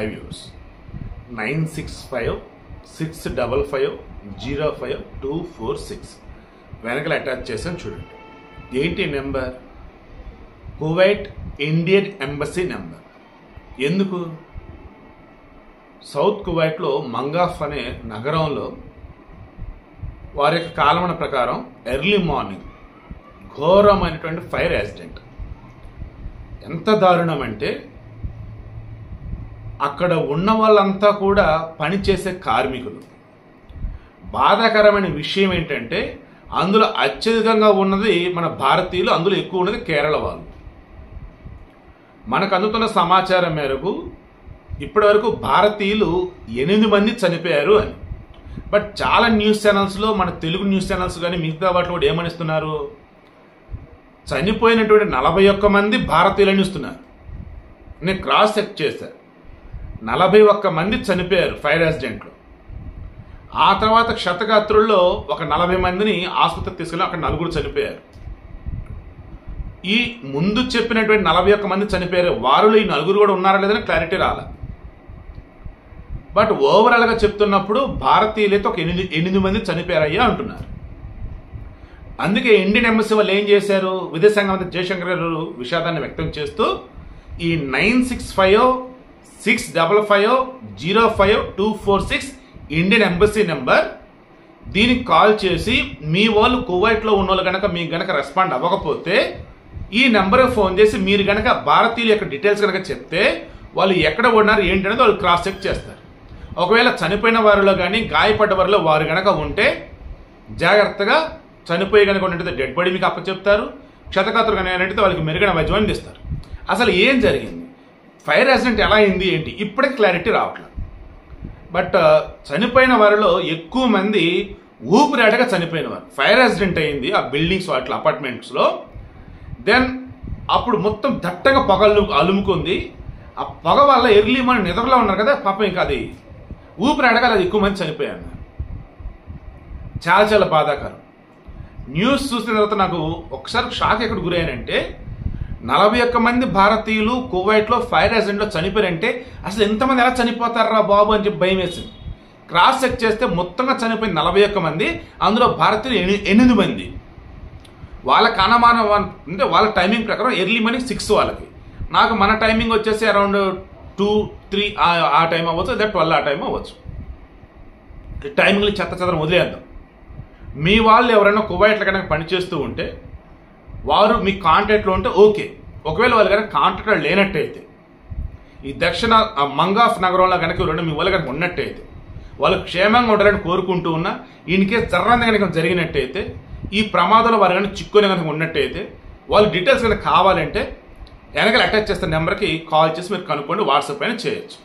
5 years 965-655-05246 వెనకల attach చేసాను చూడండి. ఏంటి number? Kuwait Indian embassy number. ఎందుకు? సౌత్ కువైట్లో మంగాఫ్ అనే నగరంలో వారి యొక్క కాలమాన ప్రకారం ఎర్లీ మార్నింగ్ ఘోరమైనటువంటి ఫైర్ యాక్సిడెంట్. ఎంత దారుణం అంటే అక్కడ ఉన్న వాళ్ళంతా కూడా పనిచేసే కార్మికులు. బాధాకరమైన విషయం ఏంటంటే అందులో అత్యధికంగా ఉన్నది మన భారతీయులు, అందులో ఎక్కువ ఉన్నది కేరళ వాళ్ళు. మనకు అందుతున్న సమాచారం మేరకు ఇప్పటి వరకు భారతీయులు 8 మంది చనిపోయారు అని. బట్ చాలా న్యూస్ ఛానల్స్లో, మన తెలుగు న్యూస్ ఛానల్స్ కానీ మిగతా వాటిలో కూడా ఏమనిస్తున్నారు, చనిపోయినటువంటి 41 మంది భారతీయులని ఇస్తున్నారు. నేను క్రాస్ చెక్ చేశాను, 41 మంది చనిపోయారు ఫైర్ యాక్సిడెంట్లో. ఆ తర్వాత క్షతగాత్రుల్లో ఒక 40 మందిని ఆసుపత్రికి తీసుకెళ్ళి అక్కడ 4 చనిపోయారు. ఈ ముందు చెప్పినటువంటి 41 మంది చనిపోయారు, వారిలో ఈ 4 కూడా ఉన్నారా లేదని క్లారిటీ రాలే. బట్ ఓవరాల్గా చెప్తున్నప్పుడు భారతీయులైతే ఒక 8 మంది చనిపోయారయ్యా అంటున్నారు. అందుకే ఇండియన్ ఎంబసీ వాళ్ళు ఏం చేశారు, విదేశాంగ మంత్రి జయశంకర్ గారు విషాదాన్ని వ్యక్తం చేస్తూ ఈ 965-655-05246 ఇండియన్ ఎంబసీ నెంబర్, దీనికి కాల్ చేసి మీ వాళ్ళు కువైట్లో ఉన్న వాళ్ళు కనుక మీకు గనక రెస్పాండ్ అవ్వకపోతే ఈ నెంబర్కి ఫోన్ చేసి మీరు కనుక భారతీయుల యొక్క డీటెయిల్స్ కనుక చెప్తే వాళ్ళు ఎక్కడ ఉన్నారు ఏంటి అనేది వాళ్ళు క్రాస్ చెక్ చేస్తారు. ఒకవేళ చనిపోయిన వారిలో కానీ గాయపడ్డ వారిలో వారు కనుక ఉంటే జాగ్రత్తగా చనిపోయి కనుక ఉన్నట్టు డెడ్ బాడీ మీకు అప్పచెప్తారు, క్షతగాత్రులు కనుక ఉన్నట్టు వాళ్ళకి మెరుగైన వైద్యం అందిస్తారు. అసలు ఏం జరిగింది, ఫైర్ యాక్సిడెంట్ ఎలా అయింది ఏంటి, ఇప్పటికి క్లారిటీ రావట్లేదు. బట్ చనిపోయిన వారిలో ఎక్కువ మంది ఊపిరాడగా చనిపోయిన వారు. ఫైర్ యాక్సిడెంట్ అయింది ఆ బిల్డింగ్స్ వాటిలో అపార్ట్మెంట్స్లో. దెన్ అప్పుడు మొత్తం దట్టంగా పొగ అలుముకుంది. ఆ పొగ వల్ల ఎర్లీ మార్నింగ్ నిద్రలో ఉన్నారు కదా పాపం, ఇంకా అది ఊపిరాడగా అది ఎక్కువ మంది చనిపోయారు. చాలా చాలా బాధాకరం. న్యూస్ చూసిన తర్వాత నాకు ఒకసారి షాక్ ఎక్కడ గురయ్యానంటే 41 మంది భారతీయులు కువైట్లో ఫైర్ యాక్సిడెంట్లో చనిపోయారంటే అసలు ఎంతమంది ఎలా చనిపోతారా బాబు అని చెప్పి భయం వేసింది. క్రాస్ చెక్ చేస్తే మొత్తంగా చనిపోయింది 41 మంది, అందులో భారతీయులు 8 మంది. వాళ్ళ కాలమానం అంటే వాళ్ళ టైమింగ్ ప్రకారం ఎర్లీ మార్నింగ్ 6 వాళ్ళకి, నాకు మన టైమింగ్ వచ్చేసి అరౌండ్ 2-3 ఆ టైం అవ్వచ్చు, లేదా 12 ఆ టైం అవ్వచ్చు. టైమింగ్లు చెత్త వదిలేద్దాం. మీ వాళ్ళు ఎవరైనా కువైట్లో కనుక పనిచేస్తూ ఉంటే వారు మీ కాంటాక్ట్లో ఉంటే ఓకే. ఒకవేళ వాళ్ళు కనుక కాంటాక్ట్లో లేనట్టయితే ఈ దక్షిణ మంగాఫ్ నగరంలో కనుక ఎవరైనా మీ వాళ్ళు కనుక ఉన్నట్టయితే వాళ్ళు క్షేమంగా ఉండాలని కోరుకుంటూ ఉన్నా, ఇన్ కేసు జర్రంది కనుక జరిగినట్టయితే, ఈ ప్రమాదంలో వారు కనుక చిక్కుని కనుక ఉన్నట్టయితే వాళ్ళ డీటెయిల్స్ కనుక కావాలంటే వెనకాల అటాచ్ చేస్తున్న నెంబర్కి కాల్ చేసి మీరు కనుక్కోండి, వాట్సాప్ అయినా చేయొచ్చు.